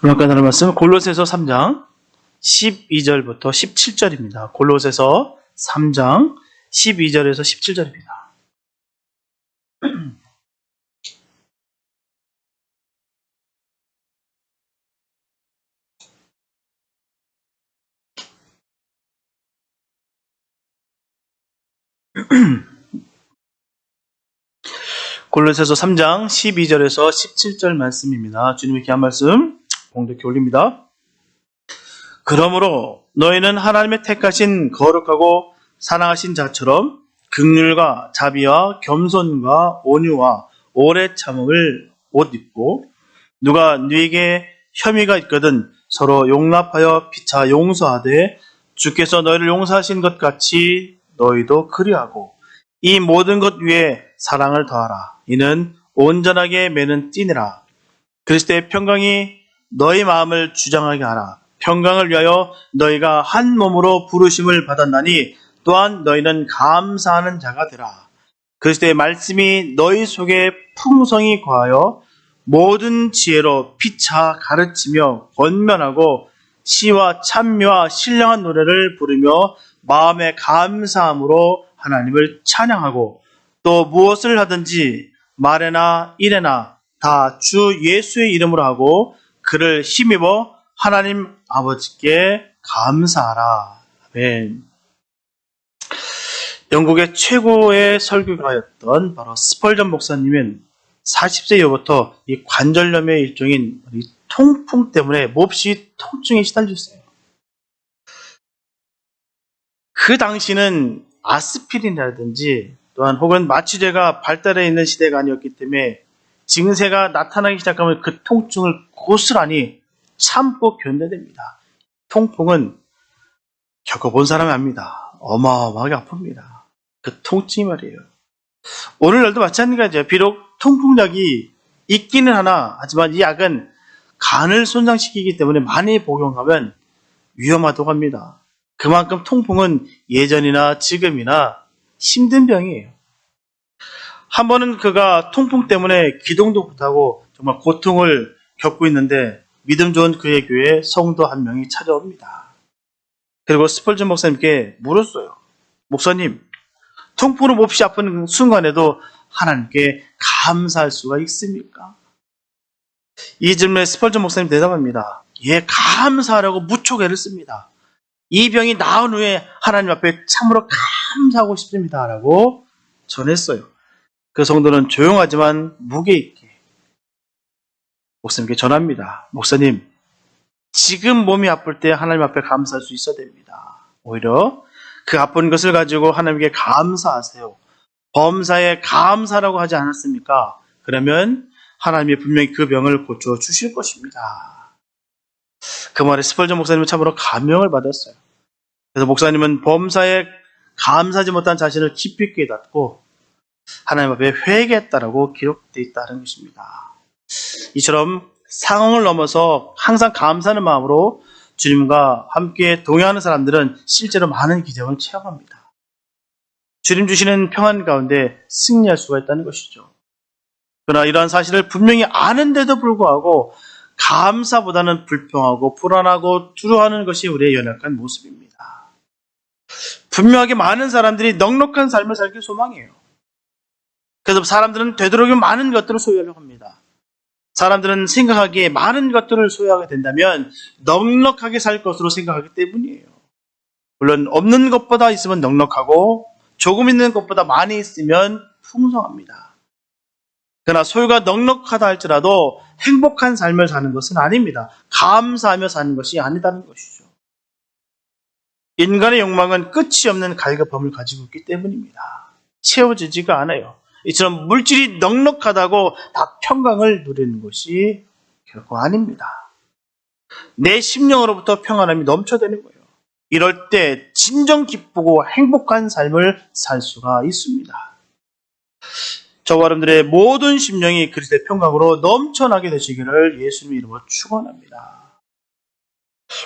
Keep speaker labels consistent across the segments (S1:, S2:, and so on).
S1: 오늘 나눌 말씀 골로새서 3장 12절부터 17절입니다. 골로새서 3장 12절에서 17절입니다. 골로새서 3장 12절에서 17절 말씀입니다. 주님의 귀한 말씀 공독해 올립니다. 그러므로 너희는 하나님의 택하신 거룩하고 사랑하신 자처럼 긍휼과 자비와 겸손과 온유와 오래 참음을 옷 입고 누가 너에게 혐의가 있거든 서로 용납하여 피차 용서하되 주께서 너희를 용서하신 것 같이 너희도 그리하고 이 모든 것 위에 사랑을 더하라. 이는 온전하게 매는 띠니라. 그리스도의 평강이 너희 마음을 주장하게 하라. 평강을 위하여 너희가 한 몸으로 부르심을 받았나니 또한 너희는 감사하는 자가 되라. 그리스도의 말씀이 너희 속에 풍성히 거하여 모든 지혜로 피차 가르치며 권면하고 시와 찬미와 신령한 노래를 부르며 마음의 감사함으로 하나님을 찬양하고 또 무엇을 하든지 말에나 일에나 다 주 예수의 이름으로 하고 그를 힘입어 하나님 아버지께 감사하라. 아멘. 영국의 최고의 설교가였던 바로 스펄전 목사님은 40세 이후부터 이 관절염의 일종인 이 통풍 때문에 몹시 통증에 시달렸어요. 그 당시는 아스피린이라든지 또한 혹은 마취제가 발달해 있는 시대가 아니었기 때문에 증세가 나타나기 시작하면 그 통증을 고스란히 참고 견뎌냅니다. 통풍은 겪어본 사람이 압니다. 어마어마하게 아픕니다. 그 통증이 말이에요. 오늘날도 마찬가지예요. 비록 통풍약이 있기는 하나 하지만 이 약은 간을 손상시키기 때문에 많이 복용하면 위험하다고 합니다. 그만큼 통풍은 예전이나 지금이나 힘든 병이에요. 한 번은 그가 통풍 때문에 기동도 못하고 정말 고통을 겪고 있는데 믿음 좋은 그의 교회에 성도 한 명이 찾아옵니다. 그리고 스펄전 목사님께 물었어요. 목사님, 통풍으로 몹시 아픈 순간에도 하나님께 감사할 수가 있습니까? 이 질문에 스펄전 목사님 대답합니다. 예, 감사하라고 무척 애를 씁니다. 이 병이 나은 후에 하나님 앞에 참으로 감사하고 싶습니다. 라고 전했어요. 그 성도는 조용하지만 무게 있게 목사님께 전합니다. 목사님, 지금 몸이 아플 때 하나님 앞에 감사할 수 있어야 됩니다. 오히려 그 아픈 것을 가지고 하나님께 감사하세요. 범사에 감사라고 하지 않았습니까? 그러면 하나님이 분명히 그 병을 고쳐주실 것입니다. 그 말에 스펄전 목사님은 참으로 감명을 받았어요. 그래서 목사님은 범사에 감사하지 못한 자신을 깊이 깨닫고 하나님 앞에 회개했다라고 기록되어 있다는 것입니다. 이처럼 상황을 넘어서 항상 감사하는 마음으로 주님과 함께 동행하는 사람들은 실제로 많은 기적을 체험합니다. 주님 주시는 평안 가운데 승리할 수가 있다는 것이죠. 그러나 이러한 사실을 분명히 아는데도 불구하고 감사보다는 불평하고 불안하고 두려워하는 것이 우리의 연약한 모습입니다. 분명하게 많은 사람들이 넉넉한 삶을 살길 소망해요. 그래서 사람들은 되도록이면 많은 것들을 소유하려고 합니다. 사람들은 생각하기에 많은 것들을 소유하게 된다면 넉넉하게 살 것으로 생각하기 때문이에요. 물론 없는 것보다 있으면 넉넉하고 조금 있는 것보다 많이 있으면 풍성합니다. 그러나 소유가 넉넉하다 할지라도 행복한 삶을 사는 것은 아닙니다. 감사하며 사는 것이 아니다는 것이죠. 인간의 욕망은 끝이 없는 갈급함을 가지고 있기 때문입니다. 채워지지가 않아요. 이처럼 물질이 넉넉하다고 다 평강을 누리는 것이 결코 아닙니다. 내 심령으로부터 평안함이 넘쳐되는 거예요. 이럴 때 진정 기쁘고 행복한 삶을 살 수가 있습니다. 저와 여러분들의 모든 심령이 그리스도의 평강으로 넘쳐나게 되시기를 예수님의 이름으로 축원합니다.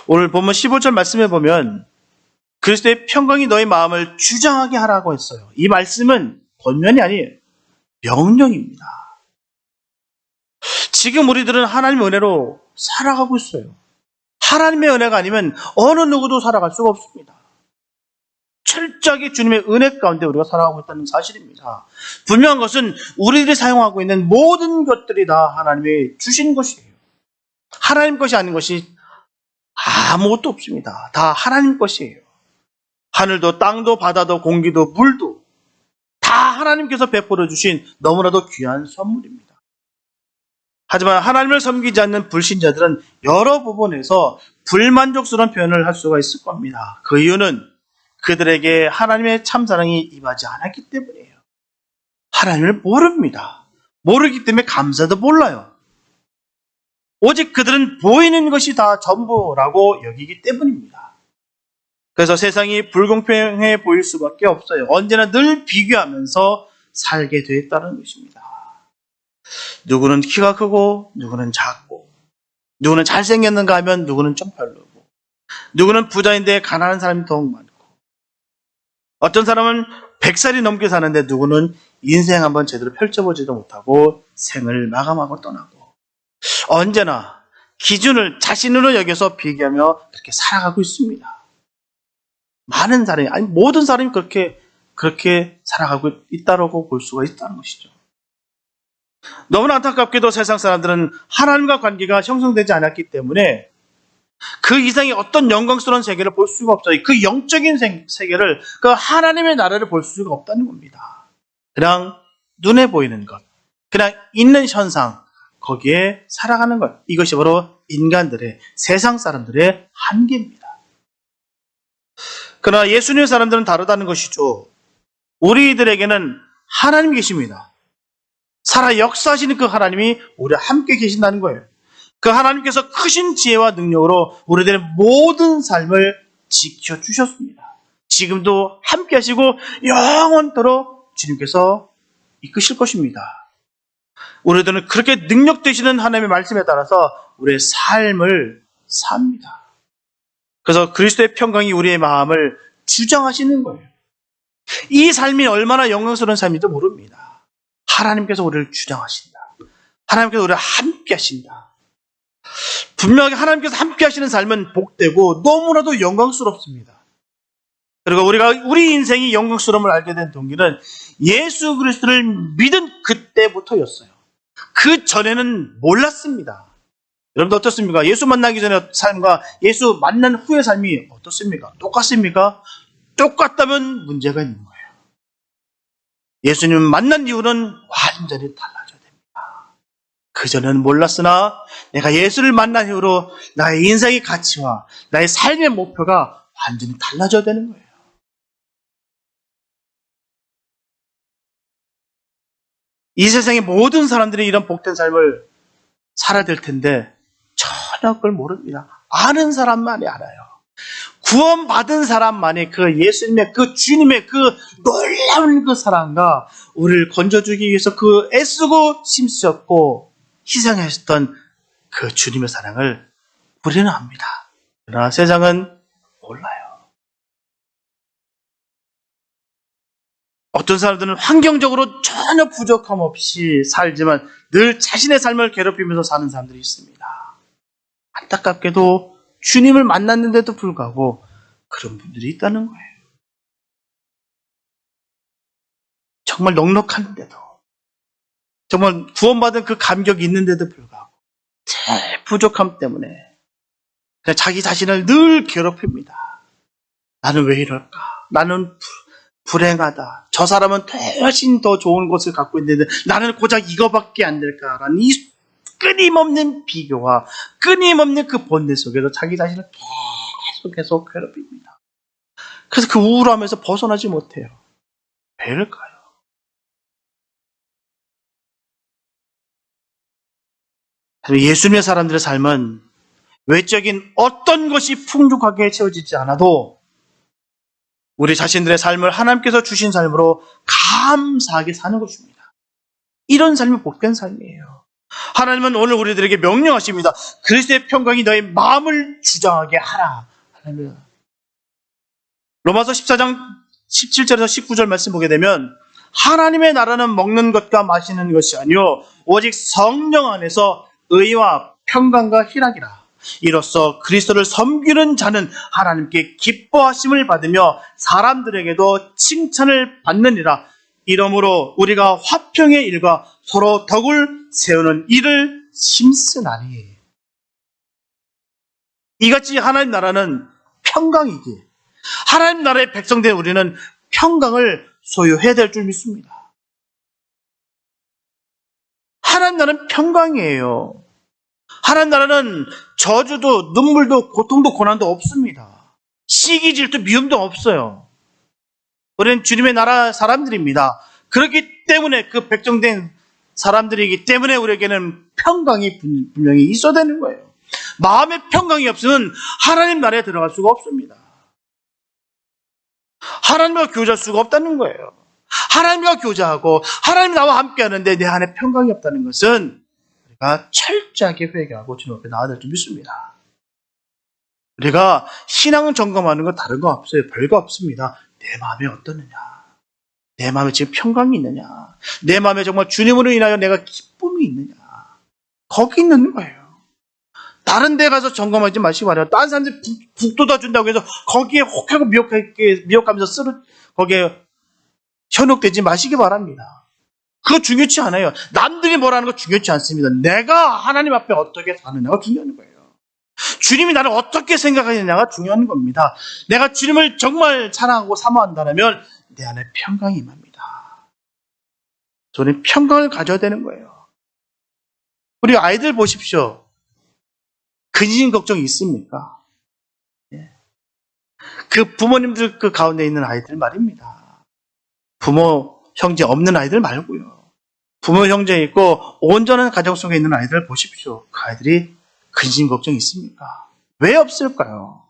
S1: 오늘 본문 15절 말씀에 보면 그리스도의 평강이 너희 마음을 주장하게 하라고 했어요. 이 말씀은 권면이 아니에요. 명령입니다. 지금 우리들은 하나님의 은혜로 살아가고 있어요. 하나님의 은혜가 아니면 어느 누구도 살아갈 수가 없습니다. 철저하게 주님의 은혜 가운데 우리가 살아가고 있다는 사실입니다. 분명한 것은 우리들이 사용하고 있는 모든 것들이 다 하나님이 주신 것이에요. 하나님 것이 아닌 것이 아무것도 없습니다. 다 하나님 것이에요. 하늘도 땅도 바다도 공기도 물도 다 하나님께서 베풀어 주신 너무나도 귀한 선물입니다. 하지만 하나님을 섬기지 않는 불신자들은 여러 부분에서 불만족스러운 표현을 할 수가 있을 겁니다. 그 이유는 그들에게 하나님의 참사랑이 임하지 않았기 때문이에요. 하나님을 모릅니다. 모르기 때문에 감사도 몰라요. 오직 그들은 보이는 것이 다 전부라고 여기기 때문입니다. 그래서 세상이 불공평해 보일 수밖에 없어요. 언제나 늘 비교하면서 살게 되었다는 것입니다. 누구는 키가 크고 누구는 작고 누구는 잘생겼는가 하면 누구는 좀 별로고 누구는 부자인데 가난한 사람이 더욱 많고 어떤 사람은 100살이 넘게 사는데 누구는 인생 한번 제대로 펼쳐보지도 못하고 생을 마감하고 떠나고 언제나 기준을 자신으로 여겨서 비교하며 그렇게 살아가고 있습니다. 많은 사람이 아니 모든 사람이 그렇게 살아가고 있다고 볼 수가 있다는 것이죠. 너무나 안타깝게도 세상 사람들은 하나님과 관계가 형성되지 않았기 때문에 그 이상의 어떤 영광스러운 세계를 볼 수가 없어요. 그 영적인 세계를, 그 하나님의 나라를 볼 수가 없다는 겁니다. 그냥 눈에 보이는 것, 그냥 있는 현상, 거기에 살아가는 것. 이것이 바로 인간들의, 세상 사람들의 한계입니다. 그러나 예수님의 사람들은 다르다는 것이죠. 우리들에게는 하나님 계십니다. 살아 역사하시는 그 하나님이 우리와 함께 계신다는 거예요. 그 하나님께서 크신 지혜와 능력으로 우리들의 모든 삶을 지켜주셨습니다. 지금도 함께 하시고 영원토록 주님께서 이끄실 것입니다. 우리들은 그렇게 능력 되시는 하나님의 말씀에 따라서 우리의 삶을 삽니다. 그래서 그리스도의 평강이 우리의 마음을 주장하시는 거예요. 이 삶이 얼마나 영광스러운 삶인지 모릅니다. 하나님께서 우리를 주장하신다. 하나님께서 우리를 함께 하신다. 분명하게 하나님께서 함께 하시는 삶은 복되고 너무나도 영광스럽습니다. 그리고 우리 인생이 영광스러움을 알게 된 동기는 예수 그리스도를 믿은 그때부터였어요. 그 전에는 몰랐습니다. 여러분도 어떻습니까? 예수 만나기 전의 삶과 예수 만난 후의 삶이 어떻습니까? 똑같습니까? 똑같다면 문제가 있는 거예요. 예수님 만난 이후는 완전히 달라져야 됩니다. 그전에는 몰랐으나 내가 예수를 만난 이후로 나의 인생의 가치와 나의 삶의 목표가 완전히 달라져야 되는 거예요. 이 세상의 모든 사람들이 이런 복된 삶을 살아야 될 텐데 전혀 그걸 모릅니다. 아는 사람만이 알아요. 구원받은 사람만이 그 예수님의 그 주님의 그 놀라운 그 사랑과 우리를 건져주기 위해서 그 애쓰고 힘쓰셨고 희생하셨던 그 주님의 사랑을 우리는 압니다. 그러나 세상은 몰라요. 어떤 사람들은 환경적으로 전혀 부족함 없이 살지만 늘 자신의 삶을 괴롭히면서 사는 사람들이 있습니다. 안타깝게도 주님을 만났는데도 불구하고 그런 분들이 있다는 거예요. 정말 넉넉한데도 정말 구원받은 그 감격이 있는데도 불구하고 제 부족함 때문에 그냥 자기 자신을 늘 괴롭힙니다. 나는 왜 이럴까? 나는 불행하다. 저 사람은 훨씬 더 좋은 것을 갖고 있는데 나는 고작 이거밖에 안 될까라는 이 끊임없는 비교와 끊임없는 그 번뇌 속에서 자기 자신을 계속 괴롭힙니다. 그래서 그 우울함에서 벗어나지 못해요. 왜일까요? 예수님의 사람들의 삶은 외적인 어떤 것이 풍족하게 채워지지 않아도 우리 자신들의 삶을 하나님께서 주신 삶으로 감사하게 사는 것입니다. 이런 삶이 복된 삶이에요. 하나님은 오늘 우리들에게 명령하십니다. 그리스도의 평강이 너의 마음을 주장하게 하라. 할렐루야. 로마서 14장 17절에서 19절 말씀 보게 되면 하나님의 나라는 먹는 것과 마시는 것이 아니요 오직 성령 안에서 의와 평강과 희락이라. 이로써 그리스도를 섬기는 자는 하나님께 기뻐하심을 받으며 사람들에게도 칭찬을 받느니라. 이러므로 우리가 화평의 일과 서로 덕을 세우는 일을 심쓰나니. 이같이 하나님 나라는 평강이기에 하나님 나라의 백성된 우리는 평강을 소유해야 될 줄 믿습니다. 하나님 나라는 평강이에요. 하나님 나라는 저주도 눈물도 고통도 고난도 없습니다. 시기 질투 미움도 없어요. 우리는 주님의 나라 사람들입니다. 그렇기 때문에 그 백성된 사람들이기 때문에 우리에게는 평강이 분명히 있어야 되는 거예요. 마음의 평강이 없으면 하나님 나라에 들어갈 수가 없습니다. 하나님과 교제할 수가 없다는 거예요. 하나님과 교제하고 하나님 나와 함께 하는데 내 안에 평강이 없다는 것은 우리가 철저하게 회개하고 주님 앞에 나아야 될 줄 믿습니다. 우리가 신앙 점검하는 건 다른 거 없어요. 별거 없습니다. 내 마음이 어떠느냐, 내 마음에 지금 평강이 있느냐, 내 마음에 정말 주님으로 인하여 내가 기쁨이 있느냐, 거기 있는 거예요. 다른 데 가서 점검하지 마시기 바라요. 다른 사람들이 북돋아 준다고 해서 거기에 혹하고 미혹하면서 거기에 현혹되지 마시기 바랍니다. 그거 중요치 않아요. 남들이 뭐라는 거 중요치 않습니다. 내가 하나님 앞에 어떻게 사느냐가 중요한 거예요. 주님이 나를 어떻게 생각하느냐가 중요한 겁니다. 내가 주님을 정말 사랑하고 사모한다면 내 안에 평강이 임합니다. 저는 평강을 가져야 되는 거예요. 우리 아이들 보십시오. 근심 걱정이 있습니까? 그 부모님들 그 가운데 있는 아이들 말입니다. 부모, 형제 없는 아이들 말고요. 부모, 형제 있고 온전한 가정 속에 있는 아이들 보십시오. 그 아이들이 근심 걱정이 있습니까? 왜 없을까요?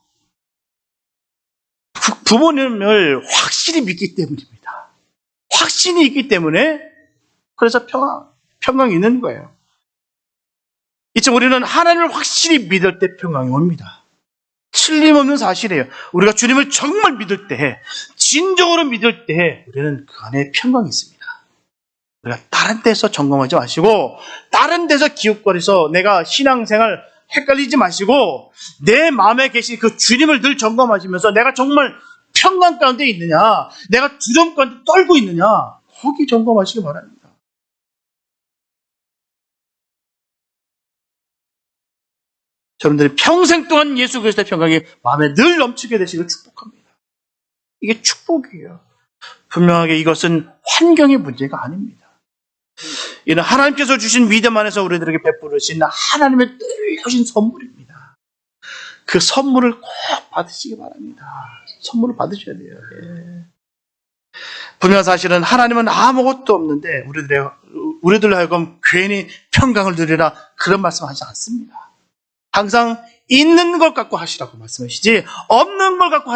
S1: 부모님을 확실히 믿기 때문입니다. 확신이 있기 때문에 그래서 평강이 있는 거예요. 이제 우리는 하나님을 확실히 믿을 때 평강이 옵니다. 틀림없는 사실이에요. 우리가 주님을 정말 믿을 때, 진정으로 믿을 때 우리는 그 안에 평강이 있습니다. 우리가 다른 데서 점검하지 마시고 다른 데서 기웃거려서 내가 신앙생활 헷갈리지 마시고 내 마음에 계신 그 주님을 늘 점검하시면서 내가 정말 평강 가운데 있느냐, 내가 두려움 가운데 떨고 있느냐, 거기 점검하시기 바랍니다. 여러분들이 평생 동안 예수 그리스도의 평강이 마음에 늘 넘치게 되시길 축복합니다. 이게 축복이에요. 분명하게 이것은 환경의 문제가 아닙니다. 이는 하나님께서 주신 믿음 안에서 우리들에게 베푸르신 하나님의 늘 선물입니다. 그 선물을 꼭 받으시기 바랍니다. 선물을 받으셔야 돼요. 예. 분명한 사실은 하나님은 아무것도 없는데 우리들로 하여금 괜히 평강을 누리라 그런 말씀하지 않습니다. 항상 있는 걸 갖고 하시라고 말씀하시지 없는 걸 갖고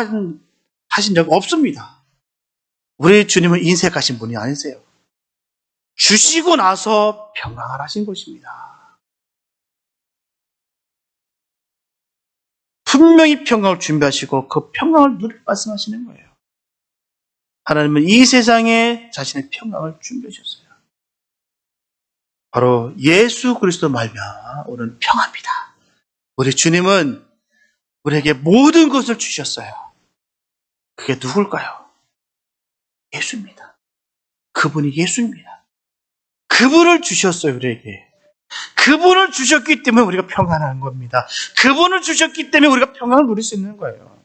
S1: 하신 적 없습니다. 우리 주님은 인색하신 분이 아니세요. 주시고 나서 평강을 하신 것입니다. 분명히 평강을 준비하시고 그 평강을 누릴 말씀하시는 거예요. 하나님은 이 세상에 자신의 평강을 준비하셨어요. 바로 예수 그리스도 말미암아 오는 평화입니다. 우리 주님은 우리에게 모든 것을 주셨어요. 그게 누굴까요? 예수입니다. 그분이 예수입니다. 그분을 주셨어요, 우리에게. 그분을 주셨기 때문에 우리가 평안한 겁니다. 그분을 주셨기 때문에 우리가 평강을 누릴 수 있는 거예요.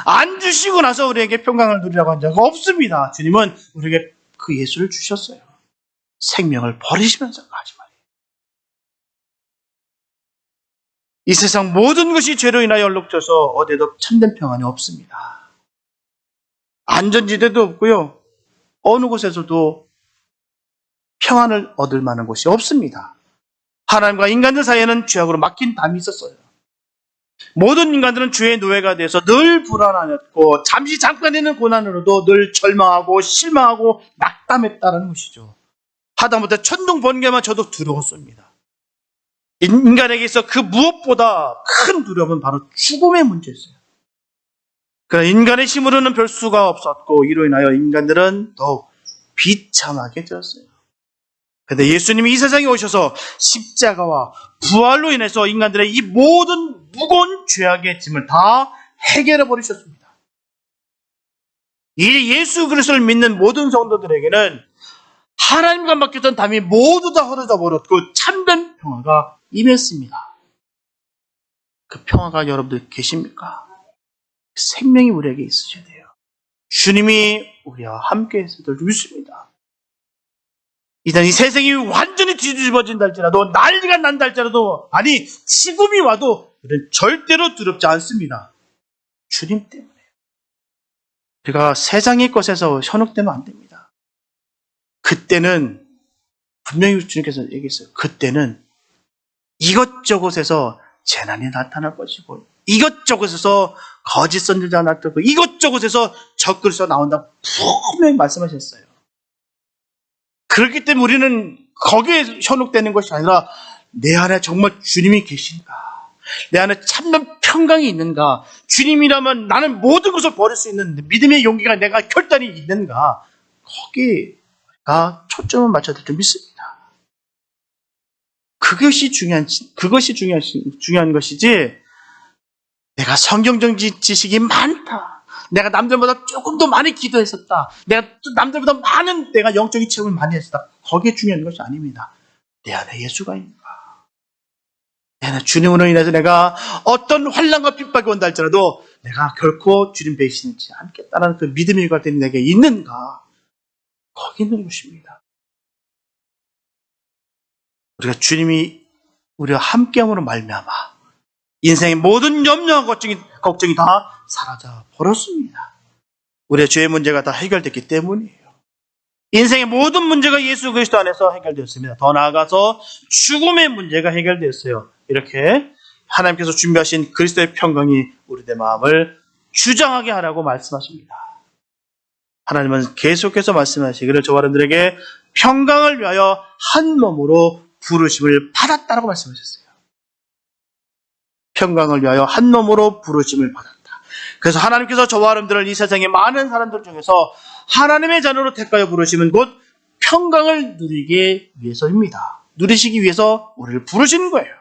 S1: 안 주시고 나서 우리에게 평강을 누리라고 한 적 없습니다. 주님은 우리에게 그 예수를 주셨어요. 생명을 버리시면서 하지 말이에요. 이 세상 모든 것이 죄로 인하여 얼룩져서 어디에도 참된 평안이 없습니다. 안전지대도 없고요. 어느 곳에서도 평안을 얻을 만한 곳이 없습니다. 하나님과 인간들 사이에는 죄악으로 막힌 담이 있었어요. 모든 인간들은 죄의 노예가 돼서 늘 불안하였고 잠깐의 고난으로도 늘 절망하고 실망하고 낙담했다는 것이죠. 하다못해 천둥 번개만 쳐도 두려웠습니다. 인간에게 있어 그 무엇보다 큰 두려움은 바로 죽음의 문제였어요. 그러나 인간의 힘으로는 별 수가 없었고 이로 인하여 인간들은 더욱 비참하게 되었어요. 그런데 예수님이 이 세상에 오셔서 십자가와 부활로 인해서 인간들의 이 모든 무거운 죄악의 짐을 다 해결해 버리셨습니다. 이 예수 그리스도를 믿는 모든 성도들에게는 하나님과 맡겼던 담이 모두 다 헐어져 버렸고 참된 평화가 임했습니다. 그 평화가 여러분들 계십니까? 생명이 우리에게 있으셔야 돼요. 주님이 우리와 함께 있을 줄 믿습니다. 일단 이 세상이 완전히 뒤집어진다 할지라도, 난리가 난다 할지라도, 아니 죽음이 와도 우리는 절대로 두렵지 않습니다. 주님 때문에. 우리가 세상의 것에서 현혹되면 안 됩니다. 그때는 분명히 주님께서 얘기했어요. 그때는 이것저것에서 재난이 나타날 것이고, 이것저것에서 거짓 선지자가 나타나고, 이것저것에서 적그리스도가 나온다고 분명히 말씀하셨어요. 그렇기 때문에 우리는 거기에 현혹되는 것이 아니라 내 안에 정말 주님이 계신가, 내 안에 참된 평강이 있는가, 주님이라면 나는 모든 것을 버릴 수 있는 믿음의 용기가 내가 결단이 있는가, 거기가 초점을 맞춰야 될 줄 믿습니다. 그것이 중요한 것이지, 내가 성경적 지식이 많다, 내가 남들보다 조금 더 많이 기도했었다, 내가 남들보다 많은 내가 영적인 체험을 많이 했었다, 거기에 중요한 것이 아닙니다. 내 안에 예수가 있는가, 내 안에 주님으로 인해서 내가 어떤 환난과 핍박이 온다 할지라도 내가 결코 주님 배신하지 않겠다는 그 믿음의 갈등이 내게 있는가, 거기 있는 것입니다. 우리가 주님이 우리와 함께함으로 말미암아 인생의 모든 염려와 걱정이 다 사라져 버렸습니다. 우리의 죄의 문제가 다 해결됐기 때문이에요. 인생의 모든 문제가 예수 그리스도 안에서 해결되었습니다. 더 나아가서 죽음의 문제가 해결되었어요. 이렇게 하나님께서 준비하신 그리스도의 평강이 우리의 마음을 주장하게 하라고 말씀하십니다. 하나님은 계속해서 말씀하시기를 저와 여러분들에게 평강을 위하여 한 몸으로 부르심을 받았다라고 말씀하셨어요. 평강을 위하여 한 몸으로 부르심을 받았다. 그래서 하나님께서 저와 여러분들을 이 세상의 많은 사람들 중에서 하나님의 자녀로 택하여 부르심은 곧 평강을 누리기 위해서입니다. 누리시기 위해서 우리를 부르신 거예요.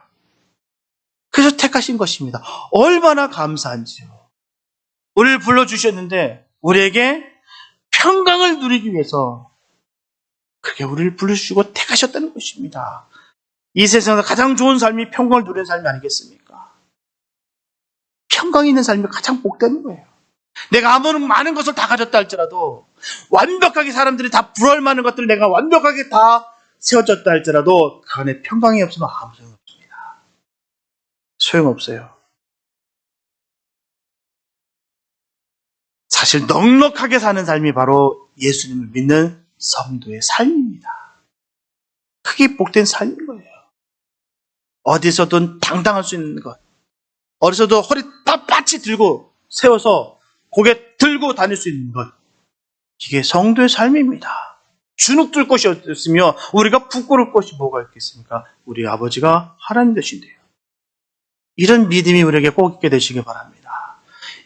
S1: 그래서 택하신 것입니다. 얼마나 감사한지요. 우리를 불러주셨는데 우리에게 평강을 누리기 위해서 그렇게 우리를 부르시고 택하셨다는 것입니다. 이 세상에서 가장 좋은 삶이 평강을 누리는 삶이 아니겠습니까? 평강이 있는 삶이 가장 복되는 거예요. 내가 아무리 많은 것을 다 가졌다 할지라도, 완벽하게 사람들이 다 부러울 만한 것들을 내가 완벽하게 다 세워졌다 할지라도 그 안에 평강이 없으면 아무 소용없습니다. 소용없어요. 사실 넉넉하게 사는 삶이 바로 예수님을 믿는 성도의 삶입니다. 그게 복된 삶인 거예요. 어디서든 당당할 수 있는 것, 어디서도 허리 빳빳이 들고 세워서 고개 들고 다닐 수 있는 것, 이게 성도의 삶입니다. 주눅들 것이 없으며 우리가 부끄러울 것이 뭐가 있겠습니까? 우리 아버지가 하나님 되신대요. 이런 믿음이 우리에게 꼭 있게 되시기 바랍니다.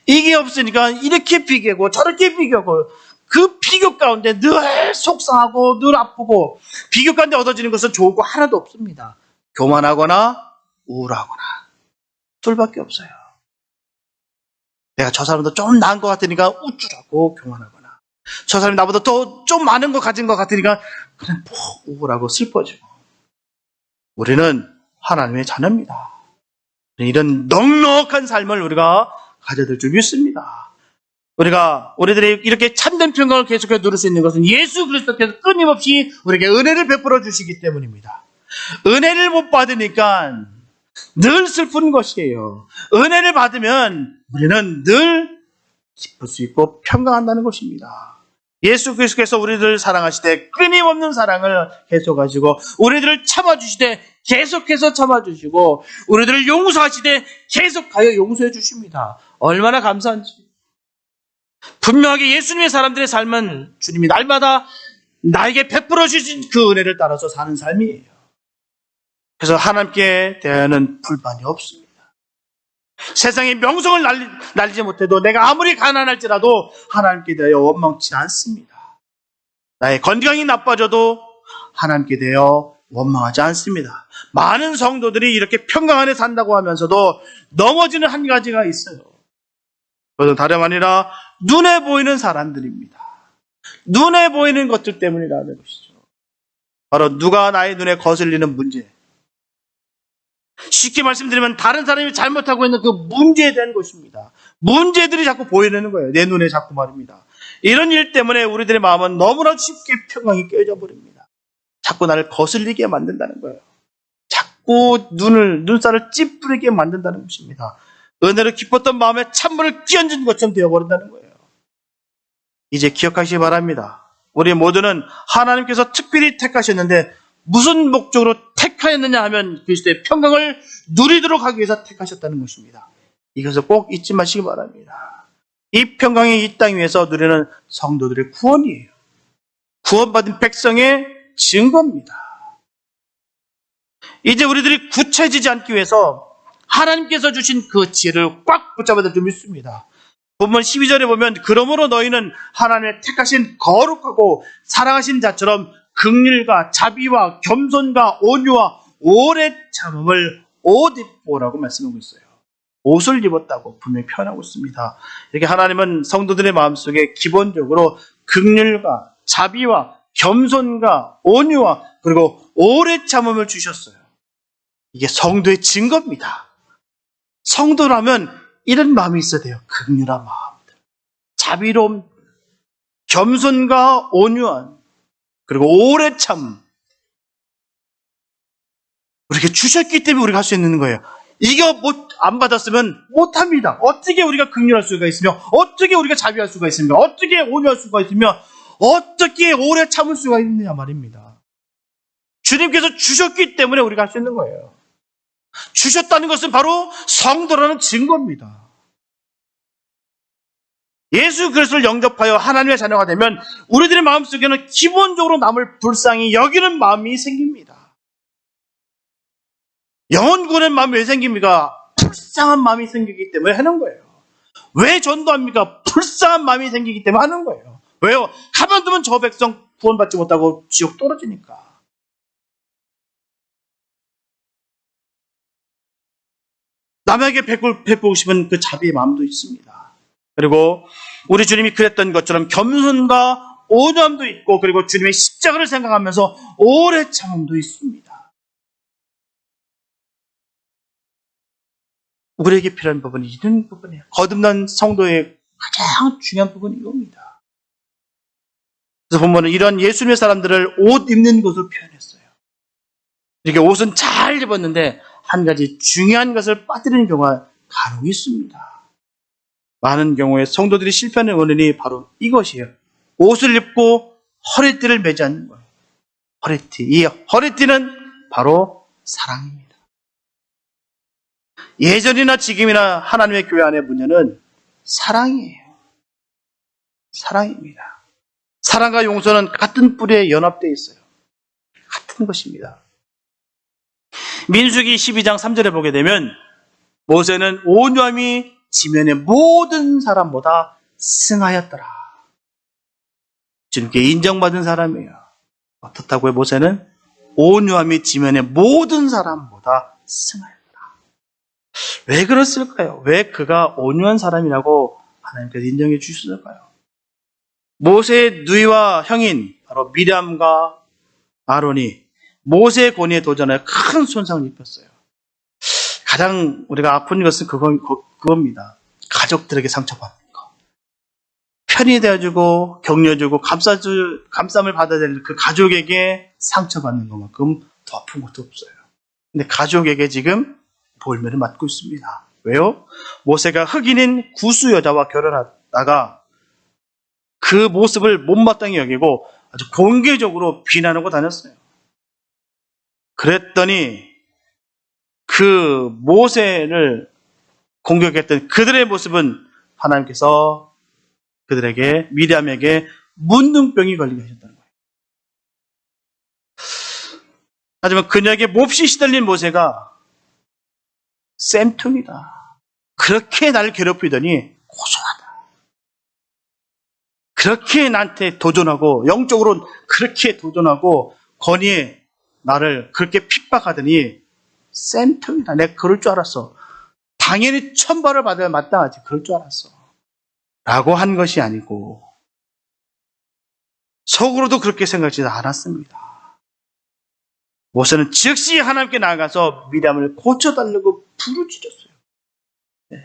S1: 이게 없으니까 이렇게 비교하고 저렇게 비교하고, 그 비교 가운데 늘 속상하고 늘 아프고, 비교 가운데 얻어지는 것은 좋은 거 하나도 없습니다. 교만하거나 우울하거나 둘밖에 없어요. 내가 저 사람보다 좀 나은 것 같으니까 우쭐하고 교만하거나, 저 사람이 나보다 더 좀 많은 거 가진 것 같으니까 그냥 우울하고 슬퍼지고. 우리는 하나님의 자녀입니다. 이런 넉넉한 삶을 우리가 가져야 될 줄 믿습니다. 우리들이 이렇게 참된 평강을 계속해서 누릴 수 있는 것은 예수 그리스도께서 끊임없이 우리에게 은혜를 베풀어 주시기 때문입니다. 은혜를 못 받으니까 늘 슬픈 것이에요. 은혜를 받으면 우리는 늘 기쁠 수 있고 평강한다는 것입니다. 예수 그리스도께서 우리를 사랑하시되 끊임없는 사랑을 계속하시고, 우리들을 참아주시되 계속해서 참아주시고, 우리들을 용서하시되 계속하여 용서해 주십니다. 얼마나 감사한지. 분명하게 예수님의 사람들의 삶은 주님이 날마다 나에게 베풀어 주신 그 은혜를 따라서 사는 삶이에요. 그래서 하나님께 대하여는 불만이 없습니다. 세상에 명성을 날리지 못해도, 내가 아무리 가난할지라도 하나님께 대하여 원망치 않습니다. 나의 건강이 나빠져도 하나님께 대하여 원망하지 않습니다. 많은 성도들이 이렇게 평강 안에 산다고 하면서도 넘어지는 한 가지가 있어요. 그것은 다름 아니라 눈에 보이는 사람들입니다. 눈에 보이는 것들 때문이라는 것이죠. 바로 누가 나의 눈에 거슬리는 문제. 쉽게 말씀드리면 다른 사람이 잘못하고 있는 그 문제에 대한 것입니다. 문제들이 자꾸 보이는 거예요. 내 눈에 자꾸 말입니다. 이런 일 때문에 우리들의 마음은 너무나 쉽게 평강이 깨져 버립니다. 자꾸 나를 거슬리게 만든다는 거예요. 자꾸 눈살을 찌푸리게 만든다는 것입니다. 은혜로 기뻤던 마음에 찬물을 끼얹은 것처럼 되어버린다는 거예요. 이제 기억하시기 바랍니다. 우리 모두는 하나님께서 특별히 택하셨는데 무슨 목적으로 택하였느냐 하면 그리스도의 평강을 누리도록 하기 위해서 택하셨다는 것입니다. 이것을 꼭 잊지 마시기 바랍니다. 이 평강이 이 땅 위에서 누리는 성도들의 구원이에요. 구원받은 백성의 증거입니다. 이제 우리들이 굳혀지지 않기 위해서 하나님께서 주신 그 지혜를 꽉 붙잡아야 될 줄 믿습니다. 본문 12절에 보면 그러므로 너희는 하나님의 택하신 거룩하고 사랑하신 자처럼 긍휼과 자비와 겸손과 온유와 오래 참음을 옷 입고라고 말씀하고 있어요. 옷을 입었다고 분명히 표현하고 있습니다. 이렇게 하나님은 성도들의 마음속에 기본적으로 긍휼과 자비와 겸손과 온유와 그리고 오래 참음을 주셨어요. 이게 성도의 증거입니다. 성도라면 이런 마음이 있어야 돼요. 긍휼한 마음들, 자비로움, 겸손과 온유한, 그리고 오래 참. 우리에게 주셨기 때문에 우리가 할 수 있는 거예요. 이거 안 받았으면 못합니다. 어떻게 우리가 긍휼할 수가 있으며, 어떻게 우리가 자비할 수가 있으며, 어떻게 온유할 수가 있으며, 어떻게 오래 참을 수가 있느냐 말입니다. 주님께서 주셨기 때문에 우리가 할 수 있는 거예요. 주셨다는 것은 바로 성도라는 증거입니다. 예수 그리스도를 영접하여 하나님의 자녀가 되면 우리들의 마음속에는 기본적으로 남을 불쌍히 여기는 마음이 생깁니다. 영혼 구원의 마음이 왜 생깁니까? 불쌍한 마음이 생기기 때문에 하는 거예요. 왜 전도합니까? 불쌍한 마음이 생기기 때문에 하는 거예요. 왜요? 가만두면 저 백성 구원받지 못하고 지옥 떨어지니까. 남에게 베풀고 싶은 그 자비의 마음도 있습니다. 그리고 우리 주님이 그랬던 것처럼 겸손과 온유함도 있고, 그리고 주님의 십자가를 생각하면서 오래 참음도 있습니다. 우리에게 필요한 부분이 이런 부분이에요. 거듭난 성도의 가장 중요한 부분이 이겁니다. 그래서 보면은 이런 예수님의 사람들을 옷 입는 것으로 표현했어요. 이렇게 옷은 잘 입었는데 한 가지 중요한 것을 빠뜨리는 경우가 간혹 있습니다. 많은 경우에 성도들이 실패하는 원인이 바로 이것이에요. 옷을 입고 허리띠를 매지 않는 거예요. 허리띠. 이 허리띠는 바로 사랑입니다. 예전이나 지금이나 하나님의 교회 안의 문제는 사랑이에요. 사랑입니다. 사랑과 용서는 같은 뿌리에 연합되어 있어요. 같은 것입니다. 민수기 12장 3절에 보게 되면 모세는 온유함이 지면의 모든 사람보다 승하였더라. 주님께 인정받은 사람이에요. 어떻다고요? 모세는 온유함이 지면의 모든 사람보다 승하였더라. 왜 그랬을까요? 왜 그가 온유한 사람이라고 하나님께서 인정해 주셨을까요? 모세의 누이와 형인 바로 미람과 아론이 모세의 권위에 도전하여 큰 손상을 입혔어요. 가장 우리가 아픈 것은 그겁니다. 가족들에게 상처받는 거. 편히 대해주고 격려주고 감쌈을 받아야 될 그 가족에게 상처받는 것만큼 더 아픈 것도 없어요. 근데 가족에게 지금 볼매를 맞고 있습니다. 왜요? 모세가 흑인인 구수 여자와 결혼하다가 그 모습을 못마땅히 여기고 아주 공개적으로 비난하고 다녔어요. 그랬더니 그 모세를 공격했던 그들의 모습은 하나님께서 그들에게, 미리암에게 문둥병이 걸리게 하셨다는 거예요. 하지만 그녀에게 몹시 시달린 모세가 쌤통이다. 그렇게 나를 괴롭히더니 고소하다. 그렇게 나한테 도전하고, 영적으로 그렇게 도전하고 건이 나를 그렇게 핍박하더니 센통이다. 내가 그럴 줄 알았어. 당연히 천벌을 받아야 마땅하지. 그럴 줄 알았어. 라고 한 것이 아니고 속으로도 그렇게 생각하지 않았습니다. 모세는 즉시 하나님께 나아가서 미리암을 고쳐달라고 부르짖었어요. 네.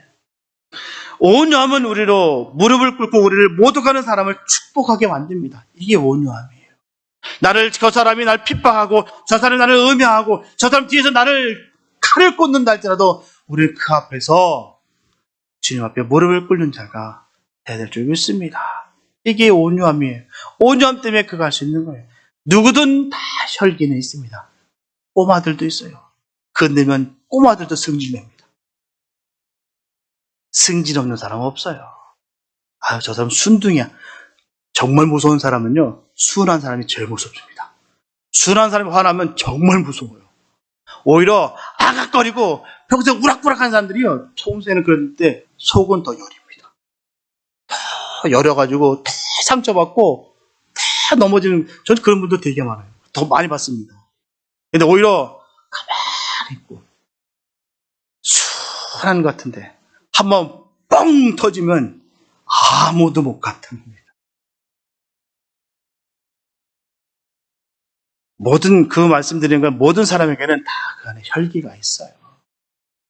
S1: 온유함은 우리로 무릎을 꿇고 우리를 모독하는 사람을 축복하게 만듭니다. 이게 온유함이에요. 저 사람이 날 핍박하고 저 사람이 나를 음해하고 저 사람 뒤에서 나를 칼을 꽂는다 할지라도 우리는 그 앞에서 주님 앞에 무릎을 꿇는 자가 돼야 될 줄 믿습니다. 이게 온유함이에요. 온유함 때문에 그가 할 수 있는 거예요. 누구든 다 혈기는 있습니다. 꼬마들도 있어요. 건들면 꼬마들도 승질냅니다. 승질 없는 사람 없어요. 아유, 저 사람 순둥이야. 정말 무서운 사람은요, 순한 사람이 제일 무섭습니다. 순한 사람이 화나면 정말 무서워요. 오히려 아각거리고 평소에 우락부락한 사람들이요, 평소에는 그런데 속은 더 여립니다. 더 여려가지고 더 상처받고 더 넘어지는, 저는 그런 분도 되게 많아요. 더 많이 봤습니다. 근데 오히려 가만히 있고 순한 것 같은데 한번 뻥 터지면 아무도 못 같습니다. 모든 그 말씀드리는 건 모든 사람에게는 다 그 안에 혈기가 있어요.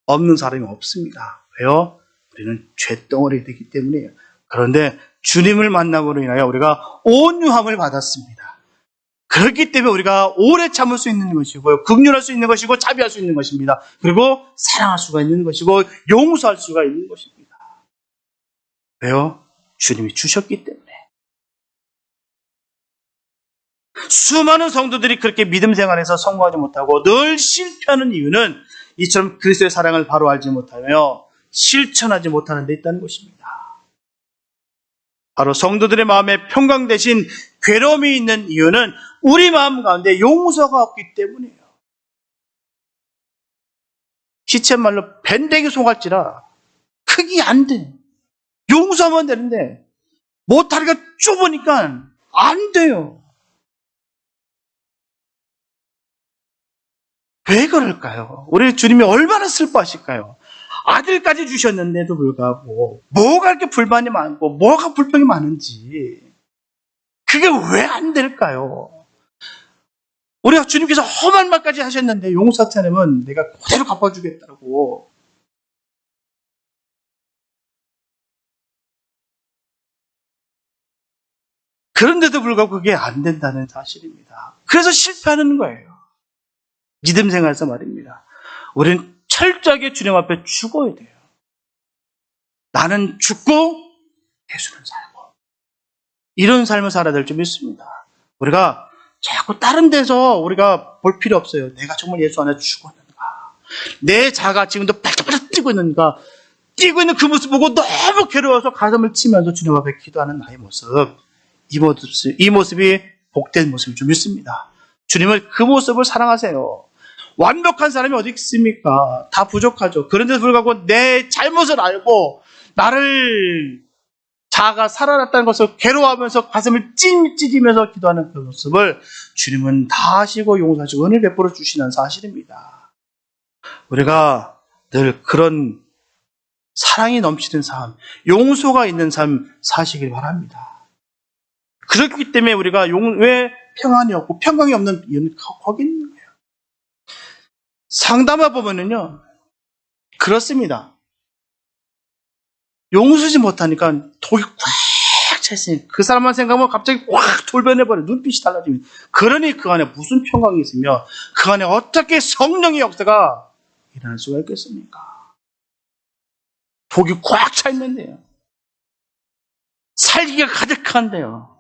S1: 없는 사람이 없습니다. 왜요? 우리는 쇳덩어리 되기 때문이에요. 그런데 주님을 만남으로 인하여 우리가 온유함을 받았습니다. 그렇기 때문에 우리가 오래 참을 수 있는 것이고요. 긍휼할 수 있는 것이고 자비할 수 있는 것입니다. 그리고 사랑할 수가 있는 것이고 용서할 수가 있는 것입니다. 왜요? 주님이 주셨기 때문에. 수많은 성도들이 그렇게 믿음 생활에서 성공하지 못하고 늘 실패하는 이유는 이처럼 그리스도의 사랑을 바로 알지 못하며 실천하지 못하는 데 있다는 것입니다. 바로 성도들의 마음에 평강 대신 괴로움이 있는 이유는 우리 마음 가운데 용서가 없기 때문이에요. 시쳇말로 밴댕이 송아찌라 크기 안 돼. 용서하면 되는데 못하기가 좁으니까 안 돼요. 왜 그럴까요? 우리 주님이 얼마나 슬퍼하실까요? 아들까지 주셨는데도 불구하고 뭐가 이렇게 불만이 많고 뭐가 불평이 많은지 그게 왜 안 될까요? 우리가 주님께서 험한 말까지 하셨는데 용서하지 않으면 내가 그대로 갚아주겠다고. 그런데도 불구하고 그게 안 된다는 사실입니다. 그래서 실패하는 거예요. 믿음 생활에서 말입니다. 우리는 철저하게 주님 앞에 죽어야 돼요. 나는 죽고 예수는 살고. 이런 삶을 살아야 될 줄 믿습니다. 우리가 자꾸 다른 데서 우리가 볼 필요 없어요. 내가 정말 예수 안에 죽었는가? 내 자가 지금도 발짝발짝 뛰고 있는가? 뛰고 있는 그 모습 보고 너무 괴로워서 가슴을 치면서 주님 앞에 기도하는 나의 모습. 이 모습이 복된 모습일 줄 믿습니다. 주님을 그 모습을 사랑하세요. 완벽한 사람이 어디 있습니까? 다 부족하죠. 그런데도 불구하고 내 잘못을 알고 나를 자아가 살아났다는 것을 괴로워하면서 가슴을 찢으면서 기도하는 그 모습을 주님은 다 하시고 용서하시고 은혜 베풀어 주시는 사실입니다. 우리가 늘 그런 사랑이 넘치는 삶, 용서가 있는 삶 사시길 바랍니다. 그렇기 때문에 우리가 왜 평안이 없고 평강이 없는 이유는 거기 있는 거예요. 상담해 보면은요, 그렇습니다. 용서지 못하니까 독이 꽉 찼으니 그 사람만 생각하면 갑자기 확 돌변해버려. 눈빛이 달라지면. 그러니 그 안에 무슨 평강이 있으며 그 안에 어떻게 성령의 역사가 일어날 수가 있겠습니까? 독이 꽉 차 있는데요. 살기가 가득한데요.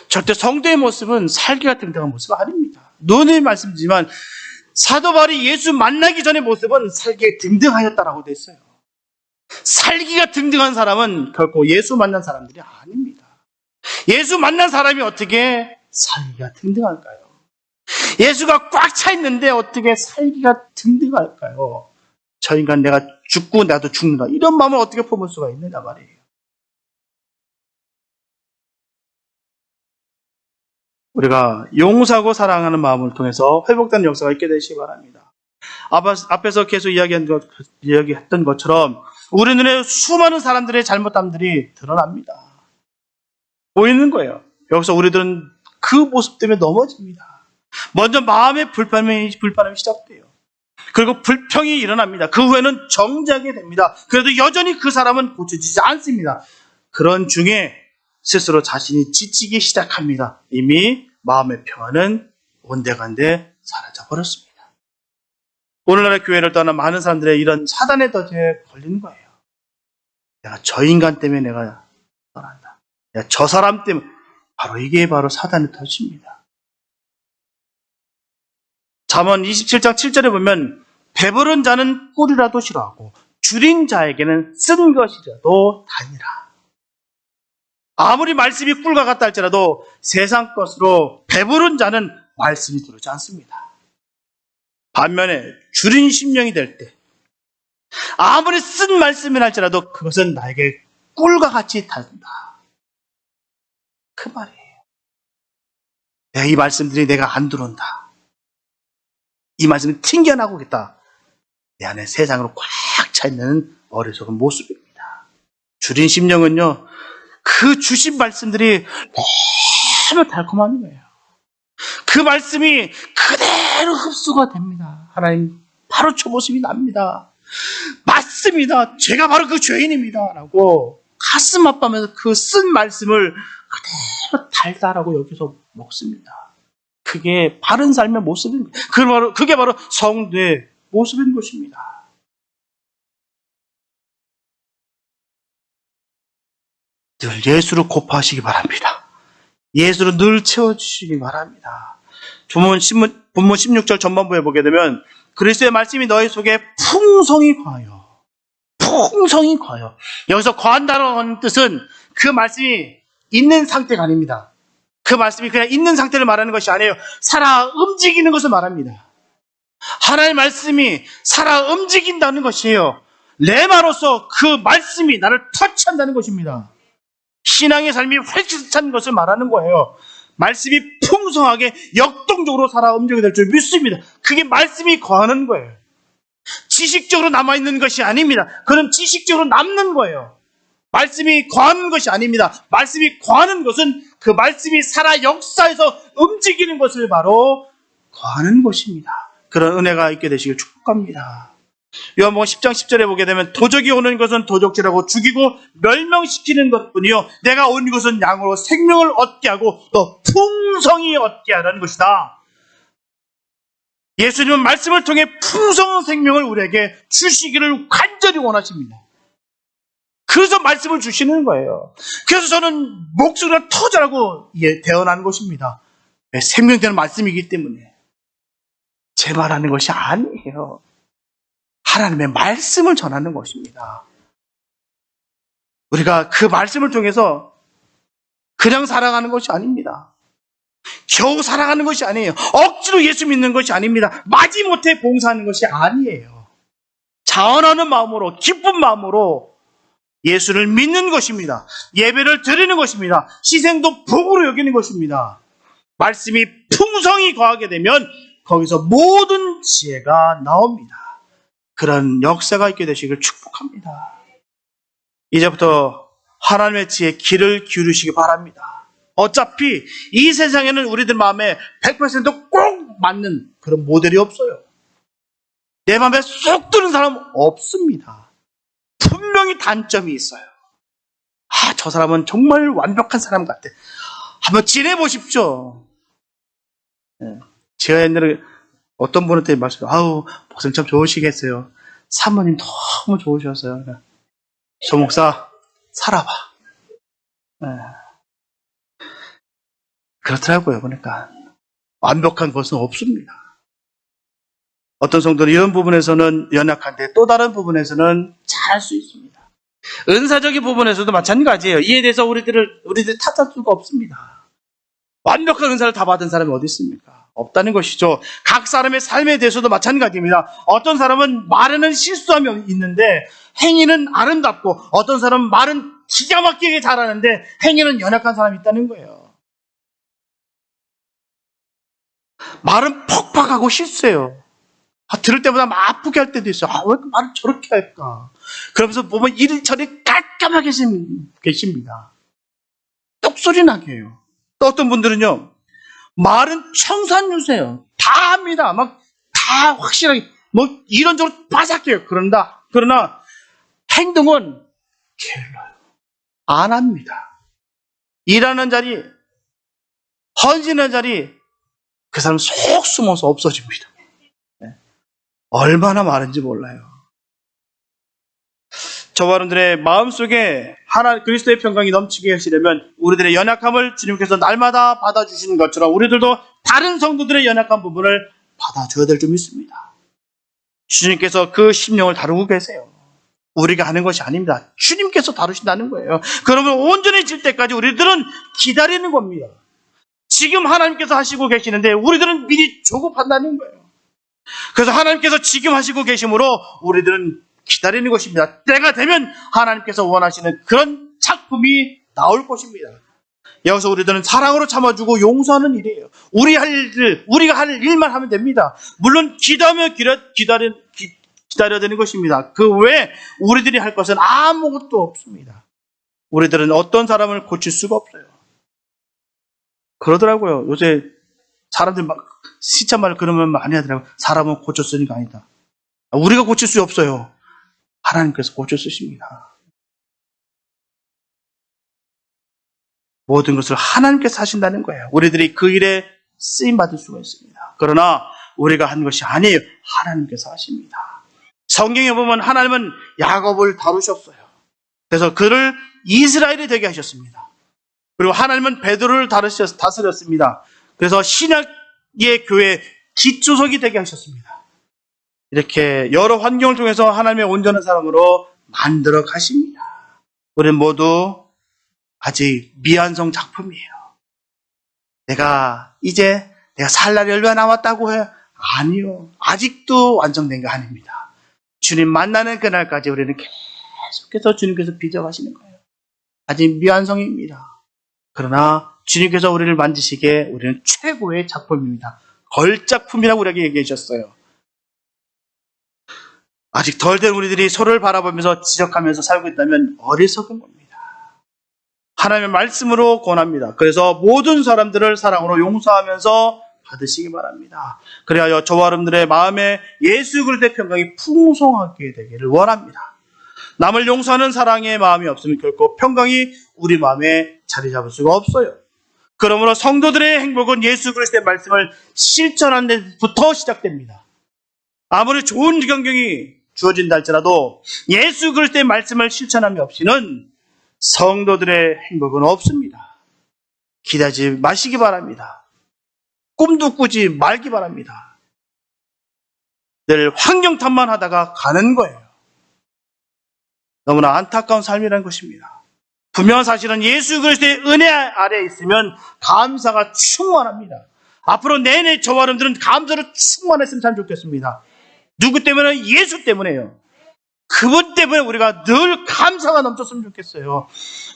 S1: 절대 성도의 모습은 살기가 등등한 모습은 아닙니다. 눈의 말씀이지만 사도 바울이 예수 만나기 전의 모습은 살기가 등등하였다라고 돼 있어요. 살기가 등등한 사람은 결코 예수 만난 사람들이 아닙니다. 예수 만난 사람이 어떻게 살기가 등등할까요? 예수가 꽉 차 있는데 어떻게 살기가 등등할까요? 저 인간 내가 죽고 나도 죽는다. 이런 마음을 어떻게 품을 수가 있느냐 말이에요. 우리가 용서하고 사랑하는 마음을 통해서 회복되는 역사가 있게 되시기 바랍니다. 앞에서 계속 이야기했던 것처럼 우리 눈에 수많은 사람들의 잘못함들이 드러납니다. 보이는 거예요. 여기서 우리들은 그 모습 때문에 넘어집니다. 먼저 마음의 불편함이 시작돼요. 그리고 불평이 일어납니다. 그 후에는 정지하게 됩니다. 그래도 여전히 그 사람은 고쳐지지 않습니다. 그런 중에 스스로 자신이 지치기 시작합니다. 이미 마음의 평화는 온데간데 사라져버렸습니다. 오늘날의 교회를 떠난 많은 사람들의 이런 사단의 덫에 걸리는 거예요. 내가 저 인간 때문에 내가 떠난다. 내가 저 사람 때문에. 이게 바로 사단의 덫입니다. 잠언 27장 7절에 보면 배부른 자는 꿀이라도 싫어하고 줄인 자에게는 쓴 것이라도 다니라. 아무리 말씀이 꿀과 같다 할지라도 세상 것으로 배부른 자는 말씀이 들어오지 않습니다. 반면에 줄인 심령이 될 때 아무리 쓴 말씀이라 할지라도 그것은 나에게 꿀과 같이 다른다. 그 말이에요. 이 말씀들이 내가 안 들어온다. 이 말씀이 튕겨나고 있다. 내 안에 세상으로 꽉 차있는 어리석은 모습입니다. 줄인 심령은요, 그 주신 말씀들이 너무 달콤한 거예요. 그 말씀이 그대로 흡수가 됩니다. 하나님 바로 저 모습이 납니다. 맞습니다. 제가 바로 그 죄인입니다. 라고 가슴 아파하면서 그 쓴 말씀을 그대로 달달하고 여기서 먹습니다. 그게 바른 삶의 모습입니다. 그게 바로 성도의 모습인 것입니다. 늘 예수를 고파하시기 바랍니다. 예수로 늘 채워주시기 바랍니다. 본문 16절 전반부에 보게 되면 그리스도의 말씀이 너희 속에 풍성히 과하여. 여기서 과한다는 뜻은 그 말씀이 있는 상태가 아닙니다. 그 말씀이 그냥 있는 상태를 말하는 것이 아니에요. 살아 움직이는 것을 말합니다. 하나님의 말씀이 살아 움직인다는 것이에요. 레마로서 그 말씀이 나를 터치한다는 것입니다. 신앙의 삶이 활기찬 것을 말하는 거예요. 말씀이 풍성하게 역동적으로 살아 움직이게 될 줄 믿습니다. 그게 말씀이 거하는 거예요. 지식적으로 남아있는 것이 아닙니다. 그는 지식적으로 남는 거예요. 말씀이 거하는 것이 아닙니다. 말씀이 거하는 것은 그 말씀이 살아 역사에서 움직이는 것을 바로 거하는 것입니다. 그런 은혜가 있게 되시길 축복합니다. 요한복음 10장 10절에 보게 되면 도적이 오는 것은 도적질하고 죽이고 멸망시키는 것뿐이요 내가 온 것은 양으로 생명을 얻게 하고 또 풍성히 얻게 하라는 것이다. 예수님은 말씀을 통해 풍성한 생명을 우리에게 주시기를 간절히 원하십니다. 그래서 말씀을 주시는 거예요. 그래서 저는 목소리가 터져라고 대언하는 것입니다. 생명되는 말씀이기 때문에 제 말하는 것이 아니에요. 하나님의 말씀을 전하는 것입니다. 우리가 그 말씀을 통해서 그냥 살아가는 것이 아닙니다. 겨우 살아가는 것이 아니에요. 억지로 예수 믿는 것이 아닙니다. 마지못해 봉사하는 것이 아니에요. 자원하는 마음으로 기쁜 마음으로 예수를 믿는 것입니다. 예배를 드리는 것입니다. 희생도 복으로 여기는 것입니다. 말씀이 풍성히 거하게 되면 거기서 모든 지혜가 나옵니다. 그런 역사가 있게 되시길 축복합니다. 이제부터 하나님의 지혜에 귀를 기울이시기 바랍니다. 어차피 이 세상에는 우리들 마음에 100%꼭 맞는 그런 모델이 없어요. 내 마음에 쏙 드는 사람은 없습니다. 분명히 단점이 있어요. 저 사람은 정말 완벽한 사람 같아. 한번 지내보십시오. 제가 옛날에 어떤 분한테 목사님 참 좋으시겠어요. 사모님 너무 좋으셨어요. 저 목사 살아봐. 그렇더라고요. 그러니까 완벽한 것은 없습니다. 어떤 성도는 이런 부분에서는 연약한데 또 다른 부분에서는 잘할 수 있습니다. 은사적인 부분에서도 마찬가지예요. 이에 대해서 우리들 탓할 수가 없습니다. 완벽한 은사를 다 받은 사람이 어디 있습니까? 없다는 것이죠. 각 사람의 삶에 대해서도 마찬가지입니다. 어떤 사람은 말에는 실수함이 있는데 행위는 아름답고 어떤 사람은 말은 기가 막히게 잘하는데 행위는 연약한 사람이 있다는 거예요. 말은 퍽퍽하고 실수해요. 들을 때마다 막 아프게 할 때도 있어요. 왜 말을 저렇게 할까? 그러면서 보면 이리저리 깔끔하게 계십니다. 똑소리 나게 해요. 또 어떤 분들은요, 말은 청산유세요. 다 합니다. 막 다 확실하게, 이런저런 바삭해요. 그러나 행동은 게을러요. 안 합니다. 일하는 자리, 헌신하는 자리, 그 사람 속 숨어서 없어집니다. 얼마나 많은지 몰라요. 저와 여러분들의 마음속에 그리스도의 평강이 넘치게 하시려면 우리들의 연약함을 주님께서 날마다 받아주시는 것처럼 우리들도 다른 성도들의 연약한 부분을 받아줘야 될 줄 믿습니다. 주님께서 그 심령을 다루고 계세요. 우리가 하는 것이 아닙니다. 주님께서 다루신다는 거예요. 그러면 온전해질 때까지 우리들은 기다리는 겁니다. 지금 하나님께서 하시고 계시는데 우리들은 미리 조급한다는 거예요. 그래서 하나님께서 지금 하시고 계심으로 우리들은 기다리는 것입니다. 때가 되면 하나님께서 원하시는 그런 작품이 나올 것입니다. 여기서 우리들은 사랑으로 참아주고 용서하는 일이에요. 우리가 할 일만 하면 됩니다. 물론 기도하며 기다려야 되는 것입니다. 그 외에 우리들이 할 것은 아무것도 없습니다. 우리들은 어떤 사람을 고칠 수가 없어요. 그러더라고요. 요새 사람들 막 시참말 그러면 많이 하더라고요. 사람은 고쳤으니까 아니다. 우리가 고칠 수 없어요. 하나님께서 고쳐 쓰십니다. 모든 것을 하나님께서 하신다는 거예요. 우리들이 그 일에 쓰임받을 수가 있습니다. 그러나 우리가 한 것이 아니에요. 하나님께서 하십니다. 성경에 보면 하나님은 야곱을 다루셨어요. 그래서 그를 이스라엘이 되게 하셨습니다. 그리고 하나님은 베드로를 다스렸습니다. 그래서 신약의 교회 기초석이 되게 하셨습니다. 이렇게 여러 환경을 통해서 하나님의 온전한 사람으로 만들어 가십니다. 우리는 모두 아직 미완성 작품이에요. 내가 살 날이 얼마 남았다고 해요? 아니요. 아직도 완성된 게 아닙니다. 주님 만나는 그날까지 우리는 계속해서 주님께서 빚어가시는 거예요. 아직 미완성입니다. 그러나 주님께서 우리를 만드시기에 우리는 최고의 작품입니다. 걸작품이라고 우리에게 얘기해 주셨어요. 아직 덜 된 우리들이 서로를 바라보면서 지적하면서 살고 있다면 어리석은 겁니다. 하나님의 말씀으로 권합니다. 그래서 모든 사람들을 사랑으로 용서하면서 받으시기 바랍니다. 그래야 저와 여러분들의 마음에 예수 그리스도의 평강이 풍성하게 되기를 원합니다. 남을 용서하는 사랑의 마음이 없으면 결코 평강이 우리 마음에 자리 잡을 수가 없어요. 그러므로 성도들의 행복은 예수 그리스도의 말씀을 실천하는 데부터 시작됩니다. 아무리 좋은 경경이 주어진다 할지라도 예수 그리스도의 말씀을 실천함이 없이는 성도들의 행복은 없습니다. 기대하지 마시기 바랍니다. 꿈도 꾸지 말기 바랍니다. 늘 환경 탓만 하다가 가는 거예요. 너무나 안타까운 삶이라는 것입니다. 분명한 사실은 예수 그리스도의 은혜 아래에 있으면 감사가 충만합니다. 앞으로 내내 저와 여러분들은 감사로 충만했으면 참 좋겠습니다. 누구 때문에? 예수 때문에요. 그분 때문에 우리가 늘 감사가 넘쳤으면 좋겠어요.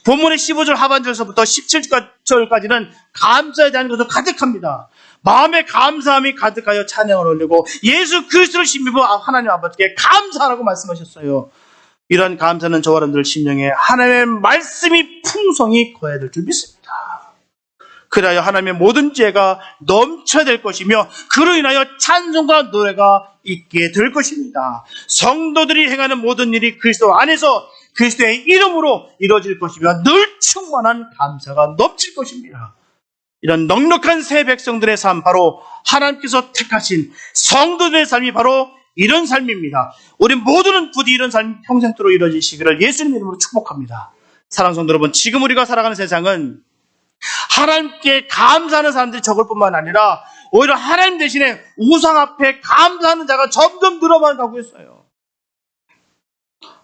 S1: 본문의 15절 하반절서부터 17절까지는 감사에 대한 것으로 가득합니다. 마음에 감사함이 가득하여 찬양을 올리고 예수 그리스도를 신비고 하나님 아버지께 감사하라고 말씀하셨어요. 이런 감사는 저와 여러분들 심령에 하나님의 말씀이 풍성히 거해야 될 줄 믿습니다. 그래야 하나님의 모든 죄가 넘쳐야 될 것이며 그로 인하여 찬송과 노래가 있게 될 것입니다. 성도들이 행하는 모든 일이 그리스도 안에서 그리스도의 이름으로 이루어질 것이며 늘 충만한 감사가 넘칠 것입니다. 이런 넉넉한 새 백성들의 삶, 바로 하나님께서 택하신 성도들의 삶이 바로 이런 삶입니다. 우리 모두는 부디 이런 삶이 평생토록 이루어지시기를 예수님 이름으로 축복합니다. 사랑하는 성도 여러분, 지금 우리가 살아가는 세상은 하나님께 감사하는 사람들이 적을 뿐만 아니라 오히려 하나님 대신에 우상 앞에 감사하는 자가 점점 늘어만 가고 있어요.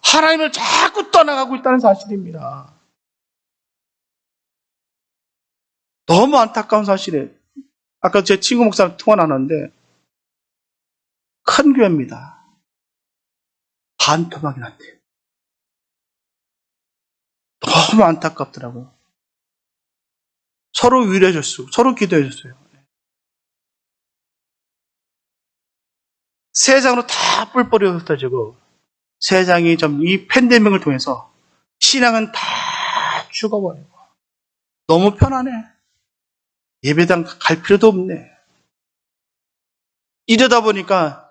S1: 하나님을 자꾸 떠나가고 있다는 사실입니다. 너무 안타까운 사실이에요. 아까 제 친구 목사랑 통화 나눴는데 큰 교회입니다. 반토막이 났대요. 너무 안타깝더라고요. 서로 위로해 줬어요. 서로 기도해 줬어요. 세상으로 다 뿔뿔이 흩어지고 세상이 좀 이 팬데믹을 통해서 신앙은 다 죽어버리고 너무 편하네. 예배당 갈 필요도 없네. 이러다 보니까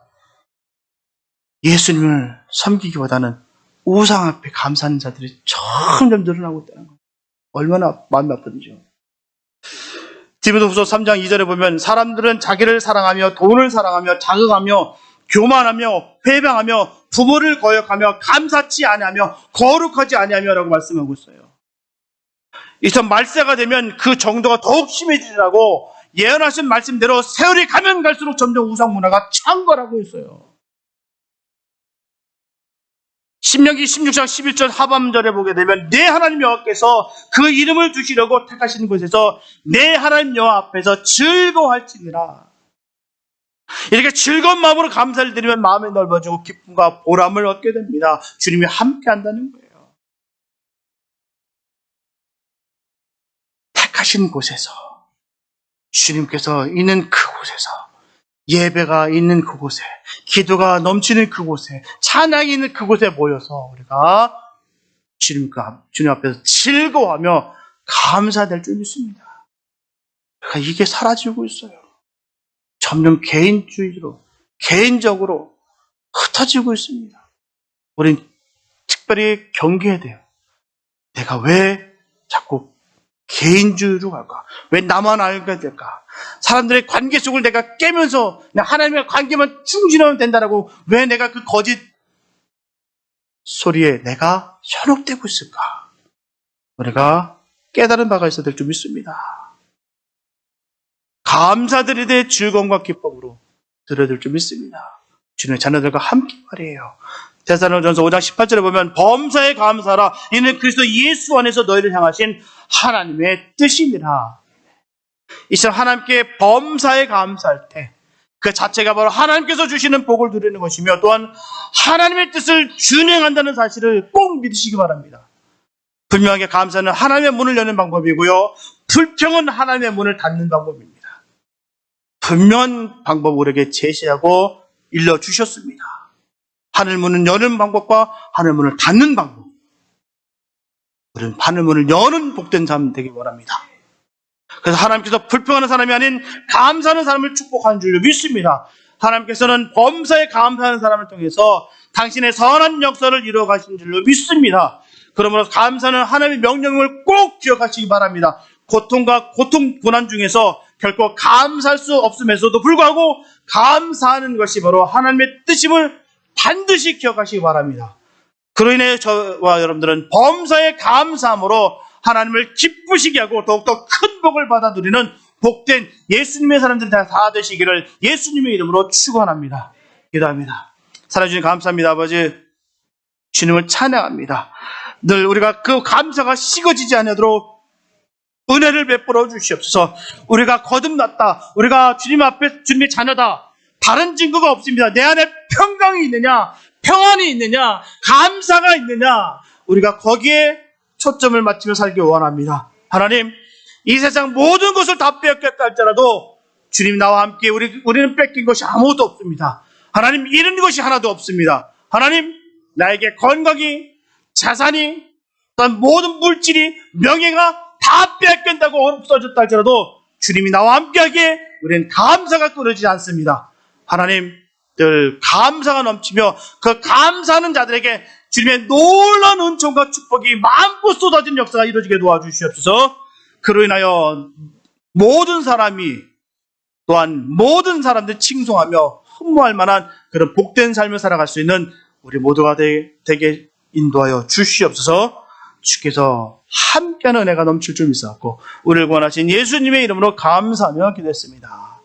S1: 예수님을 섬기기보다는 우상 앞에 감사하는 자들이 점점 늘어나고 있다는 거예요. 얼마나 마음이 아픈지요. 디모데후서 3장 2절에 보면 사람들은 자기를 사랑하며 돈을 사랑하며 자극하며 교만하며 회방하며 부모를 거역하며 감사치 아니하며 거룩하지 아니하며라고 말씀하고 있어요. 이처럼 말세가 되면 그 정도가 더욱 심해지라고 예언하신 말씀대로 세월이 가면 갈수록 점점 우상 문화가 창궐하고 있어요. 신명기 16장 11절 하반절에 보게 되면 내 하나님 여호와께서 그 이름을 두시려고 택하신 곳에서 내 하나님 여호와 앞에서 즐거워할지니라. 이렇게 즐거운 마음으로 감사를 드리면 마음이 넓어지고 기쁨과 보람을 얻게 됩니다. 주님이 함께 한다는 거예요. 택하신 곳에서, 주님께서 있는 그곳에서, 예배가 있는 그곳에, 기도가 넘치는 그곳에, 찬양이 있는 그곳에 모여서 우리가 주님 앞에서 즐거워하며 감사될 줄 믿습니다. 그러니까 이게 사라지고 있어요. 점점 개인주의로, 개인적으로 흩어지고 있습니다. 우린 특별히 경계해야 돼요. 내가 왜 자꾸 개인주의로 갈까? 왜 나만 알게 될까? 사람들의 관계 속을 내가 깨면서 하나님의 관계만 충실하면 된다라고 왜 내가 그 거짓 소리에 내가 현혹되고 있을까? 우리가 깨달은 바가 있어야 될 줄 믿습니다. 감사드리되 대해 즐거움과 기쁨으로 드려야 될 줄 믿습니다. 주님의 자녀들과 함께 말이에요. 데살로니가전서 5장 18절에 보면 범사에 감사하라. 이는 그리스도 예수 안에서 너희를 향하신 하나님의 뜻이니라. 이처럼 하나님께 범사에 감사할 때 그 자체가 바로 하나님께서 주시는 복을 누리는 것이며 또한 하나님의 뜻을 준행한다는 사실을 꼭 믿으시기 바랍니다. 분명하게 감사는 하나님의 문을 여는 방법이고요. 불평은 하나님의 문을 닫는 방법입니다. 분명한 방법을 우리에게 제시하고 일러주셨습니다. 하늘문을 여는 방법과 하늘문을 닫는 방법. 우리는 하늘문을 여는 복된 삶 되기 원합니다. 그래서 하나님께서 불평하는 사람이 아닌 감사하는 사람을 축복하는 줄로 믿습니다. 하나님께서는 범사에 감사하는 사람을 통해서 당신의 선한 역사를 이루어 가신 줄로 믿습니다. 그러므로 감사는 하나님의 명령을 꼭 기억하시기 바랍니다. 고통과 고난 중에서 결코 감사할 수 없음에도 불구하고 감사하는 것이 바로 하나님의 뜻임을 반드시 기억하시기 바랍니다. 그로 인해 저와 여러분들은 범사에 감사함으로 하나님을 기쁘시게 하고 더욱더 큰 복을 받아 누리는 복된 예수님의 사람들이 다 되시기를 예수님의 이름으로 축원합니다. 기도합니다. 사랑해 주님 감사합니다. 아버지, 주님을 찬양합니다. 늘 우리가 그 감사가 식어지지 않도록 은혜를 베풀어 주시옵소서. 우리가 거듭났다, 우리가 주님 앞에 주님의 자녀다, 다른 증거가 없습니다. 내 안에 평강이 있느냐, 평안이 있느냐, 감사가 있느냐, 우리가 거기에 초점을 맞추며 살기 원합니다. 하나님, 이 세상 모든 것을 다 빼앗겼다 할지라도 주님 나와 함께 우리는 뺏긴 것이 아무것도 없습니다. 하나님, 잃은 것이 하나도 없습니다. 하나님, 나에게 건강이, 자산이, 또한 모든 물질이, 명예가 다 빼앗긴다고 없어졌다 할지라도 주님이 나와 함께하기에 우리는 감사가 끊어지지 않습니다. 하나님, 늘 감사가 넘치며 그 감사하는 자들에게 주님의 놀라운 은총과 축복이 마음껏 쏟아진 역사가 이루어지게 도와주시옵소서. 그로 인하여 모든 사람이 또한 모든 사람들 칭송하며 흠모할 만한 그런 복된 삶을 살아갈 수 있는 우리 모두가 되게 인도하여 주시옵소서. 주께서 함께하는 은혜가 넘칠 줄 믿사옵고 우리를 구원하신 예수님의 이름으로 감사하며 기도했습니다.